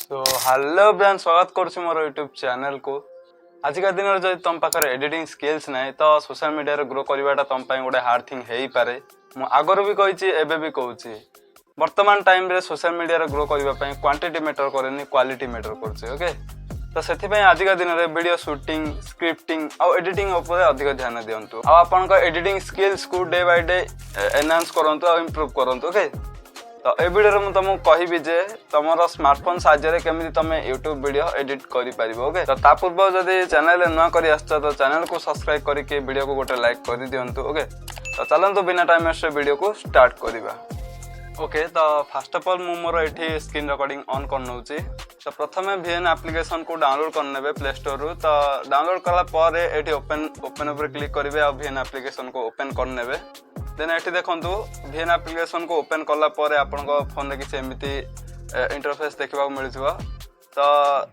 तो hello brand स्वागत करुछु मोर YouTube channel को। आजिका दिन में जब तुम पाखे एडिटिंग स्किल्स ना तो सोशल मीडिया रे ग्रो करवाटा तुम गोटे हार्ड थिंग हो पारे। मु आगर भी कही एबे भी कहूँ वर्तमान टाइम रे सोशल मीडिया रे ग्रो करने क्वांटिटी मैटर करेनि क्वालिटी मैटर कर ओके। तो से आजिका दिन में वीडियो शूटिंग स्क्रिप्टिंग आउ एडिटिंग उपर अधिक ध्यान दिंतु आपन एडिटिंग स्किल्स को डे बाय डे एनहांस करंतु आ इंप्रूव करंतु ओके। तो ए वीडियो में तुमको कहबी जे तुम स्मार्टफोन साहाय्य केमी तुम यूट्यूब वीडियो एडिट कर ओके। तो ता पूर्व जदि चैनल नुआ कर तो चैनल को सब्सक्राइब करके वीडियो को गोटे लाइक कर दिंतु ओके। तो चलते बिना टाइम वेस्ट वीडियो को स्टार्ट करवा ओके। तो फास्ट ऑफ ऑल मु मोर एठी स्क्रीन रिकॉर्डिंग ऑन कर नउची। तो प्रथम VN एप्लिकेशन को डाउनलोड करने प्ले स्टोर रु। तो डाउनलोड कला पर एठी ओपन ऊपर क्लिक करेंगे और VN एप्लिकेशन को ओपन करने देन एठी देखंतु VN एप्लिकेशन को ओपन कला पर आपनको फोन रे किसी एमिति इंटरफेस देखा मिलुथिबो। तो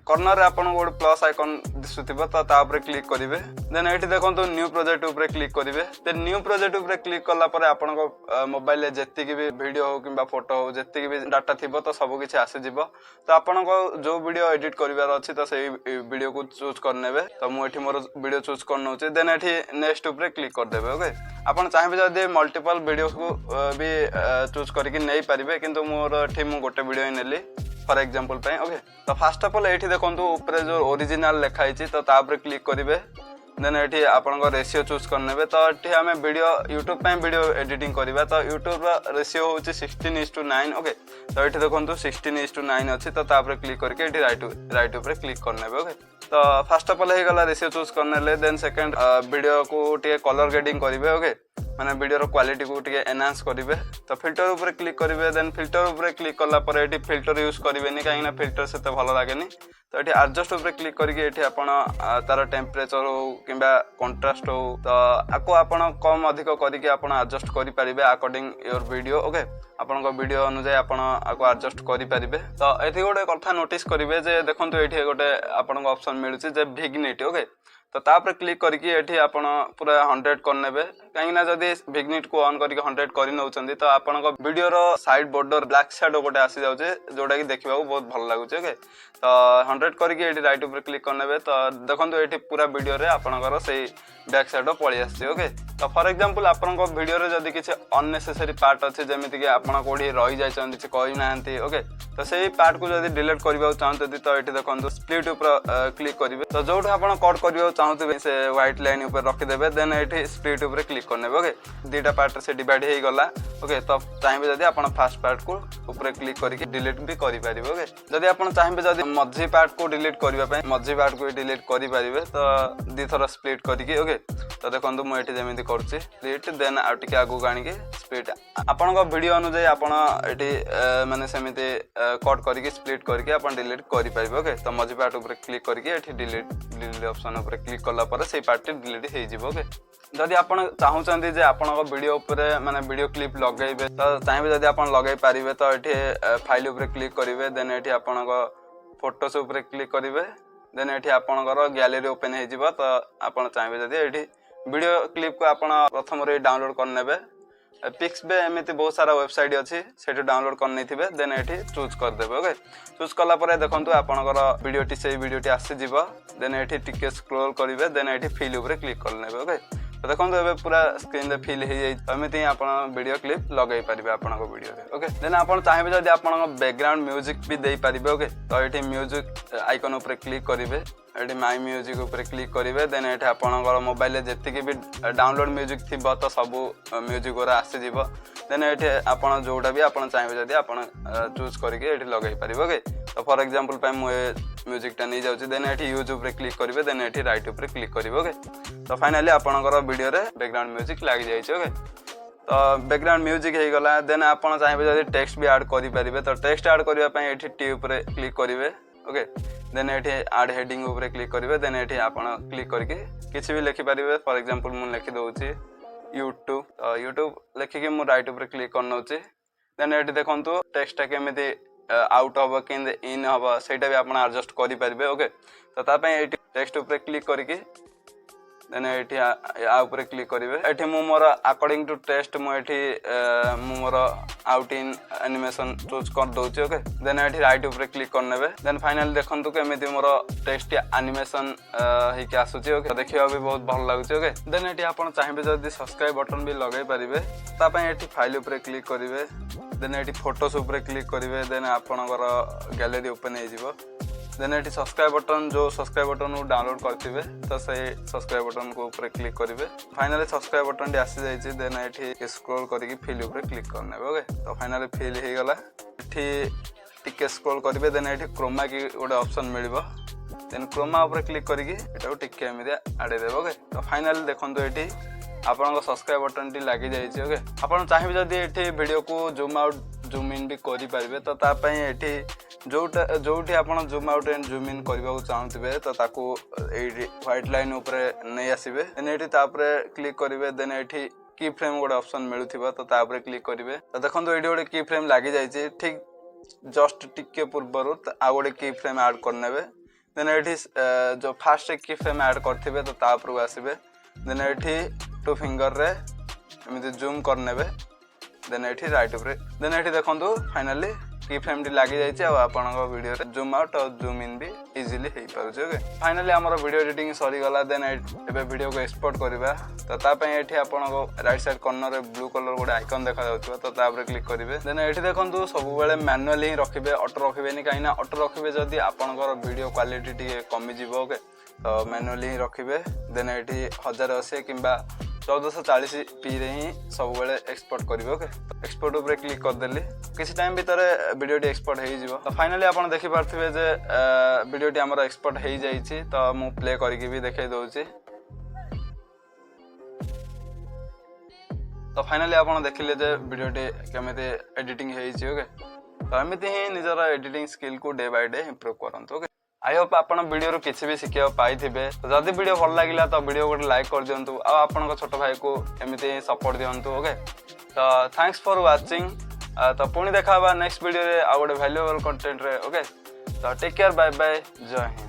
कॉर्नर रे आपन गोटे प्लस आइकन दिसुथिबो तो ता ऊपर क्लिक करिवे। देन एठी देखंतु न्यू प्रोजेक्ट ऊपर क्लिक करिवे। देन न्यू प्रोजेक्ट ऊपर क्लिक कला पर आपनको मोबाइल रे जत्ति की भी वीडियो हो किबा फोटो हो जत्ति की भी डाटा थिबो तो सब किछि आसे जिवो। तो आपनको जो वीडियो एडिट करिवार अछि तो सेही वीडियो को चूज करनेबे। तो मु एठी मोर वीडियो चूज करनउछि देन एठी नेक्स्ट ऊपर क्लिक कर देबे ओके। आपन चाहेबे जदि मल्टीपल वीडियो को भी चूज करके नै परिबे किंतु मोर एठी मु गोटे वीडियो ही नेली फॉर एग्जांपल पे ओके। तो फास्ट ऑफ ऑल एठी देखंतु ऊपर जो ओरिजिनल लिखा हिची तो ता ऊपर क्लिक करिवे। देन एठी आपन को रेशियो चूज करनेबे। तो एठी हमें वीडियो यूट्यूब पे वीडियो एडिटिंग करबा तो यूट्यूब रा रेशियो होची 16:9 ओके। तो एठी देखंतु 16:9 अछि तो ता ऊपर क्लिक करके एठी राइट ऊपर क्लिक करनेबे ओके। तो फास्ट ऑफ ऑल हे गला रेशियो चूज करनेले। देन सेकंड वीडियो को टिके कलर ग्रेडिंग करिवे ओके माने वीडियो क्वालिटी को टिके एनहांस करिवे। तो फिल्टर ऊपर क्लिक करिवे। देन फिल्टर ऊपर क्लिक करला पर एठी फिल्टर यूज करिवेनी काहे ना फिल्टर सेते भलो लागेनी। तो एठी एडजस्ट ऊपर क्लिक करके एठी आपण तार टेम्परेचर हो किबा कंट्रास्ट हो तो आको आपण कम अधिक करके आपण एडजस्ट करि परिबे अकॉर्डिंग योर वीडियो ओके। आपण को वीडियो अनुसार आपण आको एडजस्ट करि परिबे। तो एठी गोटे कथा नोटिस करिवे जे देखंतु एठी गोटे आपण को ऑप्शन मिलुची जे विग्नेट ओके। तो तापर क्लिक करके एठी आपण पूरा 100 करनेबे काहे ना जदी विग्नेट को ऑन करके 100 करि नउचंदी तो आपण को वीडियो रो साइड बॉर्डर ब्लैक शैडो गोटे आसी जाउचे जोटा कि देखिबा को बहुत भल लागुचे ओके। तो 100 करके एठी राइट ऊपर क्लिक करनेबे। तो देखंतु एठी पूरा वीडियो रे आपनकर सेही बैक शैडो पळि आसी ओके। तो फॉर एग्जांपल आपनको वीडियो रे जदी किछि अननेसेसरी पार्ट अछि जेमिति कि आपण कोडी रहि जाय छन किछि कहि नाहंती ओके। तो सेही पार्ट को जदी डिलीट करबा चाहते तो एठी देखंतु स्प्लिट ऊपर क्लिक करिवे। तो जोठो आपण कट करबा चाहते से व्हाइट लाइन ऊपर रखि देबे। देन एठी स्प्लिट ऊपर क्लिक करनेबे ओके। दीटा पार्ट से डिवाइड हे गला ओके। तो चाहेबे जदी आपण फर्स्ट पार्ट को ऊपर क्लिक करके डिलीट भी करि परिबे ओके। जदी आपण चाहेबे जदी मझी पार्ट को डिलीट करबा पय मझी पार्ट को डिलीट करि परिबे तो दी थरा स्प्लिट करके ओके। तो देखंतु मु एठी जेमिति करछि स्प्लिट देन आ टिके आगु गाणी के स्प्लिट आपण को वीडियो अनुसार आपण एठी माने सेमिति कट करके स्प्लिट करके आपण डिलीट करि परिबे ओके। तो मझी पार्ट ऊपर क्लिक करके एठी डिलीट ऑप्शन ऊपर क्लिक करला पर से पार्ट डिलीट हे जिवो ओके। जदि आपण चाहउचंदी जे आपण को वीडियो ऊपर माने वीडियो क्लिप लगेबे तो चाहेबे जदि आपण लगेई परिबे तो एठी फाइल ऊपर क्लिक करिवे। देन एठी आपण को फोटोस ऊपर क्लिक करिवे। देन एठी आपणकर गैलरी ओपन हे जिवो। तो आपण चाहेबे जदि एठी वीडियो क्लिप को आपण प्रथम रे डाउनलोड करनेबे। पिक्सबे एमिति बहुत सारा वेबसाइट अछि सेठी डाउनलोड करनै थिबे। देन एठी चूज कर देबे ओके। चूज कला परे देखंतु आपणकर वीडियो टी से वीडियो टी आसी जिवो। देन एठी टिके स्क्रॉल करिवे। देन एठी फिल ऊपर क्लिक कर नेबे ओके। तो देखंतु एबे पूरा स्क्रीन रे फिल हे जाई एमिति आपण वीडियो क्लिप लगाई परिबे आपण को वीडियो रे ओके। देन आपण चाहेबे जदि आपण बैकग्राउंड म्यूजिक भी देई परिबे ओके। तो एठी म्यूजिक आइकन ऊपर क्लिक करिवे। एठी माय म्यूजिक ऊपर क्लिक करिवे। देन एठी आपणकर मोबाइल रे जति के भी डाउनलोड म्यूजिक थिबो तो सब म्यूजिक ओरा आसी जिवो। देन एठी आपण जोटा भी आपण चाहेबे जदि आपण चूज करके एठी लगाई परिबे ओके। तो फॉर एग्जांपल पे मु म्यूजिक टा नै जाउची। देन एठी यूज ऊपर क्लिक करिवे। देन एठी राइट ऊपर क्लिक करिवे ओके। तो फाइनली आपणकर वीडियो रे बैकग्राउंड म्यूजिक लागि जाय छै ओके। तो बैकग्राउंड म्यूजिक हे गला। देन आपण चाहेबे जदि टेक्स्ट भी ऐड करि परिबे तो टेक्स्ट ऐड करिवा पय एठी टी ऊपर क्लिक करिवे ओके। देन एठी ऐड हेडिंग ऊपर क्लिक करिवे। देन एठी आपण क्लिक करके किछि भी लिखि परिबे। फॉर एग्जांपल मु लिखि दउची यूट्यूब। तो यूट्यूब लिखि के मु राइट ऊपर क्लिक करनउची। देन एठी देखंतु टेक्स्ट केमिति आउट होबो कि इन होबो सेटा भी आपण एडजस्ट करि परिबे ओके। तो ता पय एठी टेक्स्ट ऊपर क्लिक करके देन एठी आ ऊपर क्लिक करिवे एठी मु मोर अकॉर्डिंग टू टेस्ट मु एठी मु more out in animation choose कर दोछि ओके देन एठी राइट ऊपर क्लिक करनेबे देन फाइनली देखंतु केमिति मोर टेक्स्ट एनिमेशन हे के आसुछि ओके देखियो भी बहुत भल लागुछि ओके देन एठी आपण चाहिबे जदी सब्सक्राइब बटन भी लगाई परिबे ता पय एठी फाइल ऊपर क्लिक करिवे देन एठी फोटोस ऊपर क्लिक करिवे देन आपणकर गैलरी ओपन हे जिवो देन एठी सब्सक्राइब बटन जो सब्सक्राइब बटन को डाउनलोड करथिबे तो से सब्सक्राइब बटन को ऊपर क्लिक करिवे फाइनली सब्सक्राइब बटन डी आसी जाइछि देन एठी स्क्रॉल करके फिल ऊपर क्लिक करनेबे ओके तो फाइनली फिल हे गला एठी टिके स्क्रॉल करिवे देन एठी क्रोमा की गोटे ऑप्शन मिलिबो देन क्रोमा ऊपर क्लिक करके एटा टिके एमिदिया आडे देबो ओके तो फाइनली देखंतु एठी आपन सब्सक्राइब बटन टी लागि जाइछि ओके आपन चाहिबे जदी एठी वीडियो को जूम आउट जूम इन भी करि परिबे तो ता पय एठी जोठी आपण zoom out and zoom in करबा को चाहथिबे तो ताको एठी व्हाइट लाइन ऊपर नै आसीबे देन एठी ता ऊपर क्लिक करिवे देन एठी की फ्रेम गोटे ऑप्शन मिलुथिबा तो ता ऊपर क्लिक करिवे तो देखंतु एठी गोटे की फ्रेम लागि जाइछि ठीक जस्ट टिके पूर्वरु आ गोटे की फ्रेम ऐड करनेबे देन एठी जो फर्स्ट की फ्रेम ऐड करथिबे तो ता ऊपर आसीबे देन एठी टू फिंगर रे एमिति जूम करनेबे देन एठी राइट ऊपर देन एठी देखंतु फाइनली की फ्रेम टी लागि जाइछि आ आपनक वीडियो रे जूम आउट और जूम इन भी इजीली हे पारुछ ओके फाइनली हमर वीडियो एडिटिंग सरी गला देन एबे वीडियो को एक्सपोर्ट करबा तो ता पय एठी आपनक राइट साइड कॉर्नर रे ब्लू कलर गोटे आइकन देखा जाउथबा तो ता ऊपर क्लिक करिवे देन एठी देखंतु सब बेले मैनुअली रखिबे ऑटो रखिबेनी काइना ऑटो रखिबे जदी आपनकर वीडियो क्वालिटी टी कमी जिवो ओके तो मैनुअली रखिबे देन एठी 1080 किंबा 1440 पी रे ही सब बेले एक्सपोर्ट करिवे ओके एक्सपोर्ट ऊपर क्लिक कर देली किसी टाइम भीतर वीडियो टी एक्सपोर्ट हे जिवो तो फाइनली आपण देखि पारथिबे जे वीडियो टी हमर एक्सपोर्ट हे जाईछि तो मु प्ले करके भी देखाई दोछि तो फाइनली आपण देखिले जे वीडियो टी केमिते एडिटिंग हे छि ओके तो एमिति ही निजर एडिटिंग स्किल को डे बाय डे इंप्रूव करंतु ओके आई होप आपण वीडियो रो किछि भी सिखिया पाइथिबे तो जदी वीडियो भल लागिला तो वीडियो को लाइक कर दियंतु आ आपण को छोटो भाई को एमिति सपोर्ट दियंतु ओके तो थैंक्स फॉर वाचिंग तो पुणी देखा नेक्स्ट वीडियो रे आ गोटे वैल्यूएबल कंटेंट रे ओके तो टेक केयर बाय बाय जय हिंद।